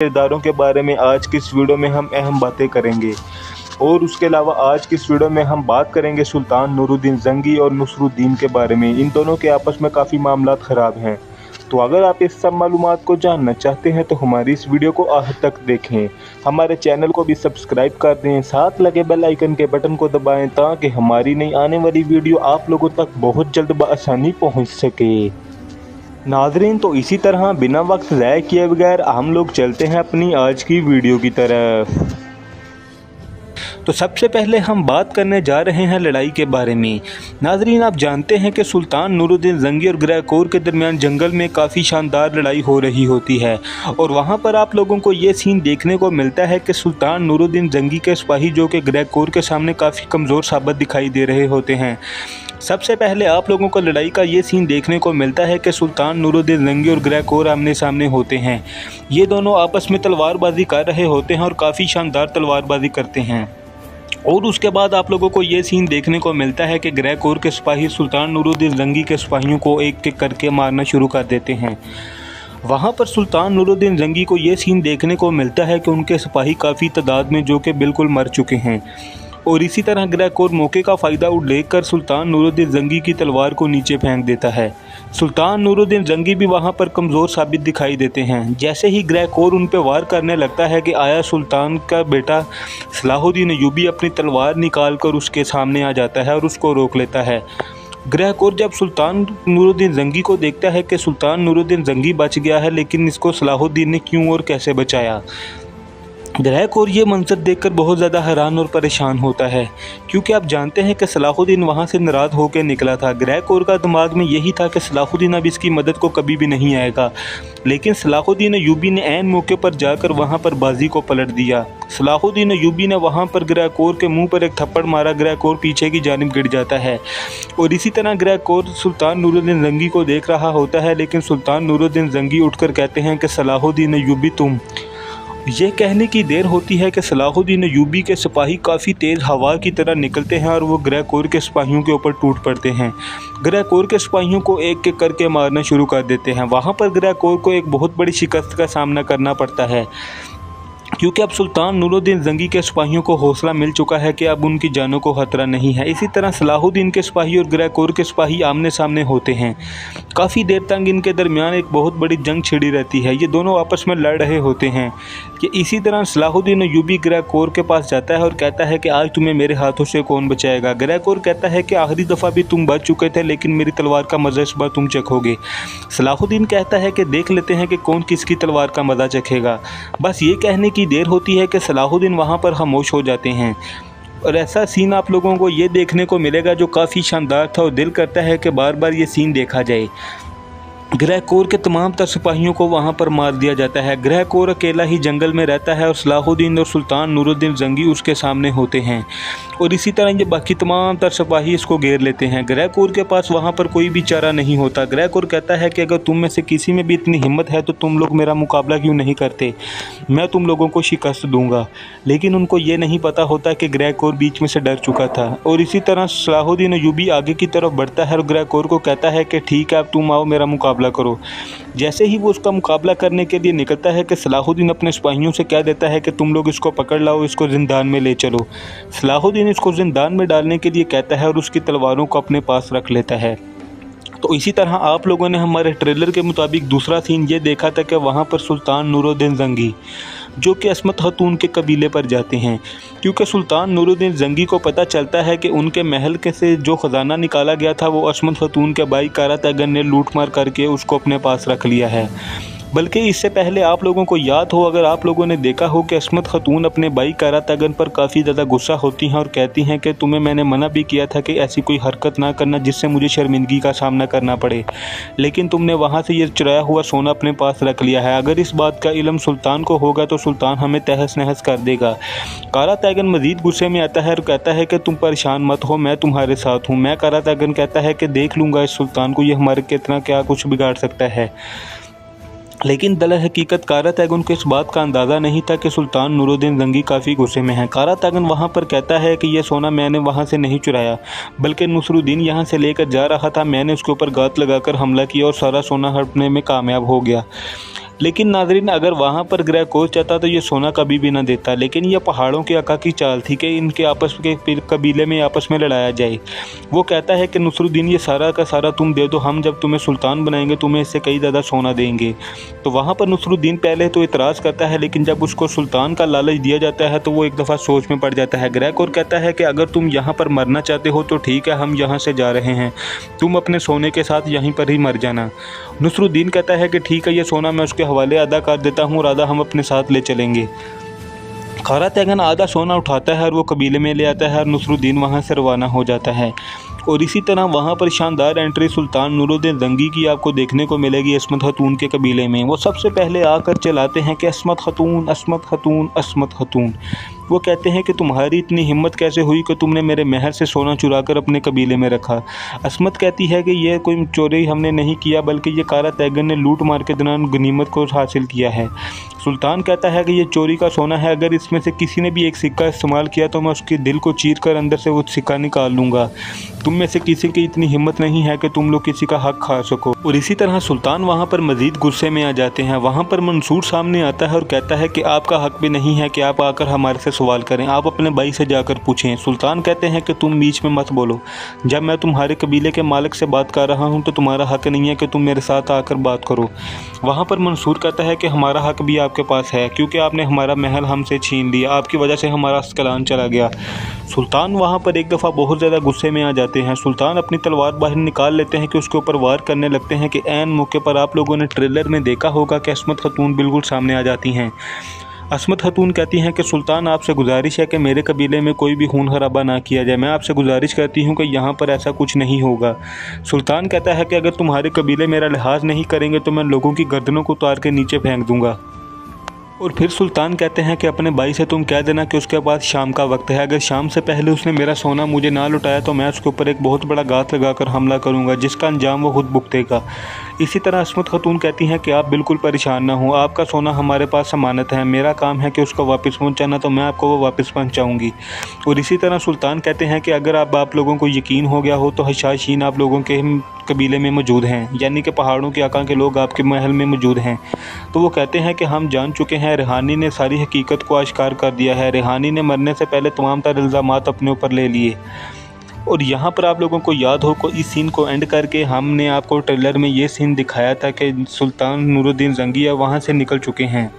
किरदारों के बारे में आज की इस वीडियो में हम अहम बातें करेंगे। और उसके अलावा आज की इस वीडियो में हम बात करेंगे सुल्तान नूरुद्दीन जंगी और नसरुद्दीन के बारे में। इन दोनों के आपस में काफ़ी मामलात ख़राब हैं। तो अगर आप इस सब मालूमात को जानना चाहते हैं तो हमारी इस वीडियो को आखिर तक देखें। हमारे चैनल को भी सब्सक्राइब कर दें, साथ लगे बेल आइकन के बटन को दबाएं ताकि हमारी नई आने वाली वीडियो आप लोगों तक बहुत जल्द बआसानी पहुँच सके। नाज़रीन, तो इसी तरह बिना वक्त ज़ाय किए बगैर हम लोग चलते हैं अपनी आज की वीडियो की तरफ। तो सबसे पहले हम बात करने जा रहे हैं लड़ाई के बारे में। नाज़रीन, आप जानते हैं कि सुल्तान नूरुद्दीन जंगी और ग्रैकोर के दरमियान जंगल में काफ़ी शानदार लड़ाई हो रही होती है और वहाँ पर आप लोगों को ये सीन देखने को मिलता है कि सुल्तान नूरुद्दीन जंगी के सिपाही जो कि ग्रैकोर के सामने काफ़ी कमज़ोर साबित दिखाई दे रहे होते हैं। सबसे पहले आप लोगों को लड़ाई का ये सीन देखने को मिलता है कि सुल्तान नूरुद्दीन जंगी और ग्रैकोर आमने सामने होते हैं। ये दोनों आपस में तलवारबाजी कर रहे होते हैं और काफ़ी शानदार तलवारबाजी करते हैं। और उसके बाद आप लोगों को ये सीन देखने को मिलता है कि ग्रैकोर के सिपाही सुल्तान नूरुद्दीन जंगी के सिपाहियों को एक एक करके मारना शुरू कर देते हैं। वहाँ पर सुल्तान नूरुद्दीन जंगी को ये सीन देखने को मिलता है कि उनके सिपाही काफ़ी तादाद में जो कि बिल्कुल मर चुके हैं। और इसी तरह ग्रैकोर मौके का फ़ायदा उठाकर सुल्तान नूरुद्दीन जंगी की तलवार को नीचे फेंक देता है। सुल्तान नूरुद्दीन जंगी भी वहां पर कमज़ोर साबित दिखाई देते हैं। जैसे ही ग्रैकोर उन पर वार करने लगता है कि आया सुल्तान का बेटा सलाहुद्दीन अय्यूबी अपनी तलवार निकाल कर उसके सामने आ जाता है और उसको रोक लेता है। ग्रैकोर जब सुल्तान नूरुद्दीन जंगी को देखता है कि सुल्तान नूरुद्दीन जंगी बच गया है, लेकिन इसको सलाहुद्दीन ने क्यों और कैसे बचाया, ग्रैकोर ये मंजर देखकर बहुत ज़्यादा हैरान और परेशान होता है, क्योंकि आप जानते हैं कि सलाहुद्दीन वहाँ से नाराज़ होकर निकला था। ग्रैकोर का दिमाग में यही था कि सलाहुद्दीन अब इसकी मदद को कभी भी नहीं आएगा, लेकिन सलाहुद्दीन अय्यूबी ने ऐन मौके पर जाकर वहाँ पर बाजी को पलट दिया। सलाहुद्दीन अय्यूबी ने वहाँ पर ग्रैकोर के मुँह पर एक थप्पड़ मारा। ग्रैकोर पीछे की जानिब गिर जाता है और इसी तरह ग्रैकोर सुल्तान नूरुद्दीन जंगी को देख रहा होता है, लेकिन सुल्तान नूरुद्दीन जंगी उठकर कहते हैं कि सलाहुद्दीन अय्यूबी तुम। ये कहने की देर होती है कि सलाहुद्दीन अय्यूबी के सिपाही काफ़ी तेज़ हवा की तरह निकलते हैं और वो ग्रैकोर के सिपाहियों के ऊपर टूट पड़ते हैं। ग्रैकोर के सिपाहियों को एक एक करके मारना शुरू कर देते हैं। वहाँ पर ग्रैकोर को एक बहुत बड़ी शिकस्त का सामना करना पड़ता है, क्योंकि अब सुल्तान नूरुद्दीन जंगी के सिपाहियों को हौसला मिल चुका है कि अब उनकी जानों को खतरा नहीं है। इसी तरह सलाहुद्दीन के सिपाही और ग्रैकोर के सिपाही आमने सामने होते हैं। काफ़ी देर तक इनके दरमियान एक बहुत बड़ी जंग छिड़ी रहती है। ये दोनों आपस में लड़ रहे होते हैं कि इसी तरह सलाहुद्दीन अय्यूबी ग्रैकोर के पास जाता है और कहता है कि आज तुम्हें मेरे हाथों से कौन बचाएगा। ग्रैकोर कहता है कि आखिरी दफ़ा भी तुम बच चुके थे, लेकिन मेरी तलवार का मज़ा इस बार तुम चखोगे। सलाहुद्दीन कहता है कि देख लेते हैं कि कौन किसकी तलवार का मज़ा चखेगा। बस ये कहने की देर होती है कि सलाहुद्दीन वहाँ पर खामोश हो जाते हैं और ऐसा सीन आप लोगों को ये देखने को मिलेगा जो काफ़ी शानदार था और दिल करता है कि बार बार ये सीन देखा जाए। ग्रैकोर के तमाम तर सिपाहियों को वहाँ पर मार दिया जाता है। ग्रैकोर अकेला ही जंगल में रहता है और सलाहुद्दीन और सुल्तान नूरुद्दीन जंगी उसके सामने होते हैं और इसी तरह ये बाकी तमाम तर सिपाही इसको घेर लेते हैं। ग्रैकोर के पास वहाँ पर कोई भी चारा नहीं होता। ग्रैकोर कहता है कि अगर तुम में से किसी में भी इतनी हिम्मत है तो तुम लोग मेरा मुकाबला क्यों नहीं करते, मैं तुम लोगों को शिकस्त दूंगा। लेकिन उनको ये नहीं पता होता कि ग्रैकोर बीच में से डर चुका था। और इसी तरह सलाहुद्दीन अय्यूबी आगे की तरफ बढ़ता है और ग्रैकोर को कहता है कि ठीक है, अब तुम आओ मेरा मुकाबला करो। जैसे ही वो उसका मुकाबला करने के लिए निकलता है कि सलाहुद्दीन अपने सिपाहियों से कह देता है कि तुम लोग इसको पकड़ लाओ, इसको जिंदान में ले चलो। सलाहुद्दीन इसको जिंदान में डालने के लिए कहता है और उसकी तलवारों को अपने पास रख लेता है। तो इसी तरह आप लोगों ने हमारे ट्रेलर के मुताबिक दूसरा सीन ये देखा था कि वहाँ पर सुल्तान नूरुद्दीन जंगी जो कि अस्मत खातून के कबीले पर जाते हैं, क्योंकि सुल्तान नूरुद्दीन जंगी को पता चलता है कि उनके महल के से जो ख़जाना निकाला गया था वो अस्मत खातून के भाई कारा तैगन ने लूट मार करके उसको अपने पास रख लिया है। बल्कि इससे पहले आप लोगों को याद हो, अगर आप लोगों ने देखा हो कि अस्मत खातून अपने भाई कारा तैगन पर काफ़ी ज़्यादा गुस्सा होती हैं और कहती हैं कि तुम्हें मैंने मना भी किया था कि ऐसी कोई हरकत ना करना जिससे मुझे शर्मिंदगी का सामना करना पड़े, लेकिन तुमने वहाँ से ये चुराया हुआ सोना अपने पास रख लिया है। अगर इस बात का इल्म सुल्तान को होगा तो सुल्तान हमें तहस नहस कर देगा। कारा तैगन मज़ीद गुस्से में आता है और कहता है कि तुम परेशान मत हो, मैं तुम्हारे साथ हूँ। मैं कारा तैगन कहता है कि देख लूँगा इस सुल्तान को, ये हमारे कितना क्या कुछ बिगाड़ सकता है। लेकिन दल हकीकत कारा तैगन को इस बात का अंदाज़ा नहीं था कि सुल्तान नूरुद्दीन जंगी काफ़ी गुस्से में है। कारा तैगन वहाँ पर कहता है कि यह सोना मैंने वहाँ से नहीं चुराया, बल्कि नसरुद्दीन यहाँ से लेकर जा रहा था, मैंने उसके ऊपर गात लगाकर हमला किया और सारा सोना हड़पने में कामयाब हो गया। लेकिन नाज़रीन, अगर वहाँ पर ग्रह कोर चाहता तो ये सोना कभी भी ना देता, लेकिन यह पहाड़ों के आका की चाल थी कि इनके आपस के कबीले में आपस में लड़ाया जाए। वो कहता है कि नसरुद्दीन, ये सारा का सारा तुम दे दो, हम जब तुम्हें सुल्तान बनाएंगे तुम्हें इससे कई ज़्यादा सोना देंगे। तो वहाँ पर नसरुद्दीन पहले तो इतराज़ करता है, लेकिन जब उसको सुल्तान का लालच दिया जाता है तो वो एक दफ़ा सोच में पड़ जाता है। ग्रह कोर कहता है कि अगर तुम यहाँ पर मरना चाहते हो तो ठीक है, हम यहाँ से जा रहे हैं, तुम अपने सोने के साथ यहीं पर ही मर जाना। नसरुद्दीन कहता है कि ठीक है, ये सोना मैं उसके हवाले अदा कर देता हूँ और आधा हम अपने साथ ले चलेंगे। कारा तैगन आधा सोना उठाता है और वो कबीले में ले आता है और नसरुद्दीन वहाँ से रवाना हो जाता है। और इसी तरह वहाँ पर शानदार एंट्री सुल्तान नूरुद्दीन जंगी की आपको देखने को मिलेगी अस्मत खतून के कबीले में। वो सबसे पहले आकर चलाते हैं कि अस्मत खतून, अस्मत खतून, अस्मत खतून। वो कहते हैं कि तुम्हारी इतनी हिम्मत कैसे हुई कि तुमने मेरे महल से सोना चुराकर अपने कबीले में रखा। अस्मत कहती है कि यह कोई चोरी हमने नहीं किया, बल्कि ये कारा तैगन ने लूट मार के दौरान गनीमत को हासिल किया है। सुल्तान कहता है कि ये चोरी का सोना है, अगर इसमें से किसी ने भी एक सिक्का इस्तेमाल किया तो मैं उसके दिल को चीर कर अंदर से वो सिक्का निकाल लूँगा। तुम में से किसी की इतनी हिम्मत नहीं है कि तुम लोग किसी का हक खा सको। और इसी तरह सुल्तान वहाँ पर मज़ीद गुस्से में आ जाते हैं। वहाँ पर मंसूर सामने आता है और कहता है कि आपका हक भी नहीं है कि आप आकर हमारे से सवाल करें, आप अपने भाई से जाकर पूछें। सुल्तान कहते हैं कि तुम बीच में मत बोलो, जब मैं तुम्हारे कबीले के मालिक से बात कर रहा हूँ तो तुम्हारा हक नहीं है कि तुम मेरे साथ आकर बात करो। वहाँ पर मंसूर कहता है कि हमारा हक भी आपके पास है, क्योंकि आपने हमारा महल हमसे छीन लिया, आपकी वजह से हमारा अस्कलान चला गया। सुल्तान वहाँ पर एक दफ़ा बहुत ज़्यादा गुस्से में आ जाते हैं। सुल्तान अपनी तलवार बाहर निकाल लेते हैं कि उसके ऊपर वार करने लगते हैं कि ऐन मौके पर आप लोगों ने ट्रेलर में देखा होगा कि अस्मत खतून बिल्कुल सामने आ जाती हैं। अस्मत खतून कहती हैं कि सुल्तान, आपसे गुजारिश है कि मेरे कबीले में कोई भी खून खराबा ना किया जाए, मैं आपसे गुजारिश करती हूँ कि यहाँ पर ऐसा कुछ नहीं होगा। सुल्तान कहता है कि अगर तुम्हारे कबीले मेरा लिहाज नहीं करेंगे तो मैं लोगों की गर्दनों को उतार के नीचे फेंक दूँगा। और फिर सुल्तान कहते हैं कि अपने भाई से तुम कह देना कि उसके पास शाम का वक्त है, अगर शाम से पहले उसने मेरा सोना मुझे ना लुटाया तो मैं उसके ऊपर एक बहुत बड़ा गात लगाकर हमला करूंगा, जिसका अंजाम वो खुद भुगतेगा। इसी तरह अस्मत खतून कहती हैं कि आप बिल्कुल परेशान ना हो, आपका सोना हमारे पास अमानत है, मेरा काम है कि उसको वापस पहुंचाना, तो मैं आपको वो वापस पहुंचाऊंगी। और इसी तरह सुल्तान कहते हैं कि अगर आप लोगों को यकीन हो गया हो तो हशाशीन आप लोगों के कबीले में मौजूद हैं, यानी कि पहाड़ों के आका के लोग आपके महल में मौजूद हैं। तो वो कहते हैं कि हम जान चुके हैं, रिहानी ने सारी हकीकत को आश्कार कर दिया है, रिहानी ने मरने से पहले तमाम तर इल्ज़ामात अपने ऊपर ले लिए। और यहाँ पर आप लोगों को याद हो को इस सीन को एंड करके हमने आपको ट्रेलर में ये सीन दिखाया था कि सुल्तान नूरुद्दीन जंगी वहाँ से निकल चुके हैं।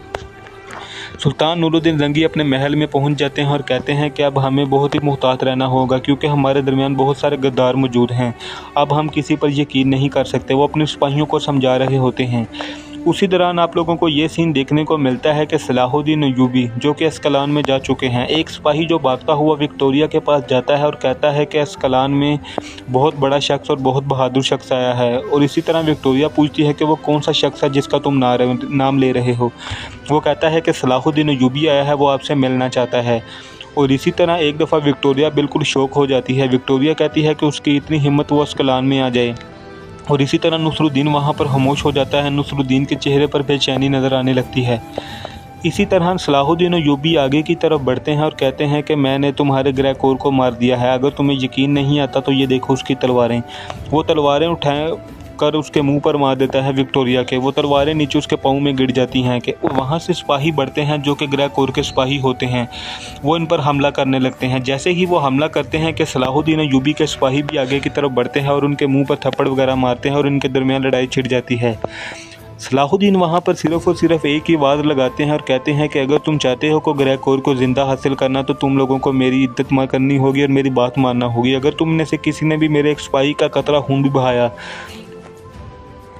सुल्तान नूरुद्दीन जंगी अपने महल में पहुंच जाते हैं और कहते हैं कि अब हमें बहुत ही मुहतात रहना होगा, क्योंकि हमारे दरमियान बहुत सारे गद्दार मौजूद हैं, अब हम किसी पर यकीन नहीं कर सकते। वो अपने सिपाहियों को समझा रहे होते हैं। उसी दौरान आप लोगों को ये सीन देखने को मिलता है कि सलाहुद्दीन अय्यूबी जो कि अस्कलान में जा चुके हैं, एक सिपाही जो भागता हुआ विक्टोरिया के पास जाता है और कहता है कि अस्कलान में बहुत बड़ा शख्स और बहुत बहादुर शख्स आया है। और इसी तरह विक्टोरिया पूछती है कि वो कौन सा शख्स है जिसका तुम नाम ले रहे हो। वो कहता है कि सलाहुद्दीन अय्यूबी आया है, वो आपसे मिलना चाहता है। और इसी तरह एक दफ़ा विक्टोरिया बिल्कुल शौक हो जाती है। विक्टोरिया कहती है कि उसकी इतनी हिम्मत वो अस्कलान में आ जाए। और इसी तरह नसरुद्दीन वहाँ पर खामोश हो जाता है। नसरुद्दीन के चेहरे पर बेचैनी नज़र आने लगती है। इसी तरह सलाहुद्दीन अय्यूबी आगे की तरफ बढ़ते हैं और कहते हैं कि मैंने तुम्हारे ग्रह कोर को मार दिया है, अगर तुम्हें यकीन नहीं आता तो ये देखो उसकी तलवारें। वो तलवारें उठाएं कर उसके मुंह पर मार देता है विक्टोरिया के। वो तलवारें नीचे उसके पाँव में गिर जाती हैं कि वहाँ से सिपाही बढ़ते हैं जो कि ग्रह कोर के सिपाही होते हैं। वो इन पर हमला करने लगते हैं। जैसे ही वो हमला करते हैं कि सलाहुद्दीन अय्यूबी के सिपाही भी आगे की तरफ बढ़ते हैं और उनके मुंह पर थप्पड़ वगैरह मारते हैं और इनके दरमियान लड़ाई छिड़ जाती है। सलाहुद्दीन वहाँ पर सिर्फ़ और सिर्फ एक ही वाद लगाते हैं और कहते हैं कि अगर तुम चाहते हो कि ग्रह कोर को ज़िंदा हासिल करना तो तुम लोगों को मेरी इज्जत करनी होगी और मेरी बात मानना होगी। अगर तुम में से किसी ने भी मेरे एक सिपाही का कतरा खून भी बहाया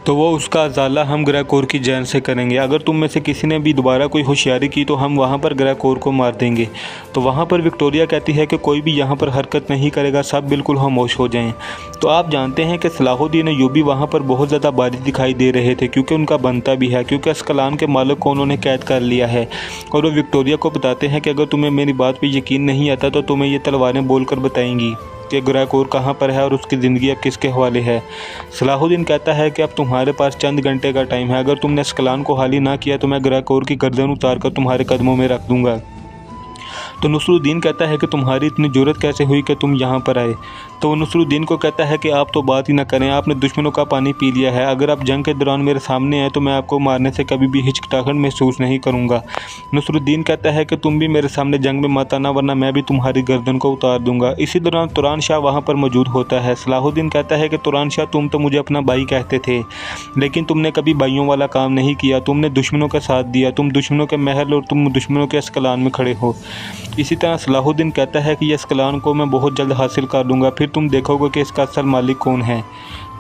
तो वो उसका अजाला हम ग्रह कोर की जान से करेंगे। अगर तुम में से किसी ने भी दोबारा कोई होशियारी की तो हम वहाँ पर ग्रह कोर को मार देंगे। तो वहाँ पर विक्टोरिया कहती है कि कोई भी यहाँ पर हरकत नहीं करेगा, सब बिल्कुल खामोश हो जाएं। तो आप जानते हैं कि सलाहुद्दीन अय्यूबी वहाँ पर बहुत ज़्यादा बारिश दिखाई दे रहे थे, क्योंकि उनका बनता भी है, क्योंकि अस्कलान के मालिक को उन्होंने कैद कर लिया है। और वो विक्टोरिया को बताते हैं कि अगर तुम्हें मेरी बात पर यकीन नहीं आता तो तुम्हें ये तलवारें बोल कर बताएंगी कि ग्रह कोर कहाँ पर है और उसकी ज़िंदगी अब किसके हवाले है। सलाहुद्दीन कहता है कि अब तुम्हारे पास चंद घंटे का टाइम है, अगर तुमने अस्कलान को खाली ना किया तो मैं ग्रह कोर की गर्दन उतार कर तुम्हारे कदमों में रख दूँगा। तो नसरुद्दीन कहता है कि तुम्हारी इतनी जुर्रत कैसे हुई कि तुम यहाँ पर आए। तो वो नसरुद्दीन को कहता है कि आप तो बात ही ना करें, आपने दुश्मनों का पानी पी लिया है। अगर आप जंग के दौरान मेरे सामने आए तो मैं आपको मारने से कभी भी हिचकिचाहट महसूस नहीं करूँगा। नसरुद्दीन कहता है कि तुम भी मेरे सामने जंग में मत आना, वरना मैं भी तुम्हारी गर्दन को उतार दूंगा। इसी दौरान तुरान शाह वहाँ पर मौजूद होता है। सलाहुद्दीन कहता है कि तुरान शाह, तुम तो मुझे अपना भाई कहते थे, लेकिन तुमने कभी भाइयों वाला काम नहीं किया, तुमने दुश्मनों का साथ दिया, तुम दुश्मनों के महल और तुम दुश्मनों के अस्कलान में खड़े हो। इसी तरह सलाहुद्दीन कहता है कि ये अस्कलान को मैं बहुत जल्द हासिल कर लूँगा, फिर तुम देखोगे कि इसका असल मालिक कौन है।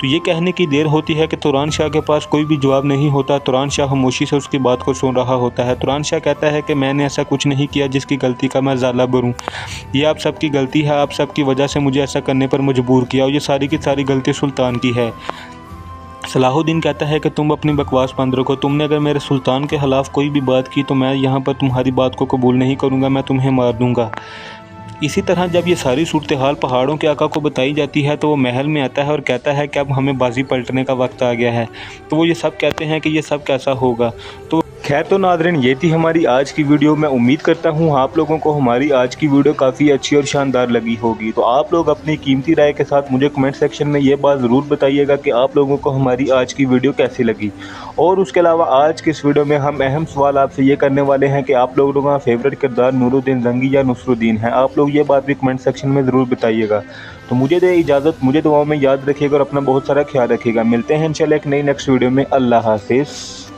तो ये कहने की देर होती है कि तुरान शाह के पास कोई भी जवाब नहीं होता। तुरान शाह खामोशी से उसकी बात को सुन रहा होता है। तुरान शाह कहता है कि मैंने ऐसा कुछ नहीं किया जिसकी गलती का मैं ज़ाला भरूं। ये आप सबकी गलती है, आप सबकी वजह से मुझे ऐसा करने पर मजबूर किया, और ये सारी की सारी गलती सुल्तान की है। सलाहुद्दीन कहता है कि तुम अपनी बकवास बंद रखो, तुमने अगर मेरे सुल्तान के ख़िलाफ़ कोई भी बात की तो मैं यहाँ पर तुम्हारी बात को कबूल नहीं करूँगा, मैं तुम्हें मार दूँगा। इसी तरह जब ये सारी सूरत हाल पहाड़ों के आका को बताई जाती है तो वो महल में आता है और कहता है कि अब हमें बाजी पलटने का वक्त आ गया है। तो वो ये सब कहते हैं कि ये सब कैसा होगा। तो खैर तो नाज़रीन, ये थी हमारी आज की वीडियो। मैं उम्मीद करता हूँ आप लोगों को हमारी आज की वीडियो काफ़ी अच्छी और शानदार लगी होगी। तो आप लोग अपनी कीमती राय के साथ मुझे कमेंट सेक्शन में ये बात ज़रूर बताइएगा कि आप लोगों को हमारी आज की वीडियो कैसी लगी। और उसके अलावा आज की इस वीडियो में हम अहम सवाल आपसे ये करने वाले हैं कि आप लोगों का फेवरेट किरदार नूरुद्दीन ज़ंगी या नसरुद्दीन है। आप लोग ये बात भी कमेंट सेक्शन में ज़रूर बताइएगा। तो मुझे दे इजाज़त, मुझे दुआओं में याद रखिएगा और अपना बहुत सारा ख्याल रखिएगा। मिलते हैं इंशाल्लाह एक नई नेक्स्ट वीडियो में। अल्लाह हाफिज़।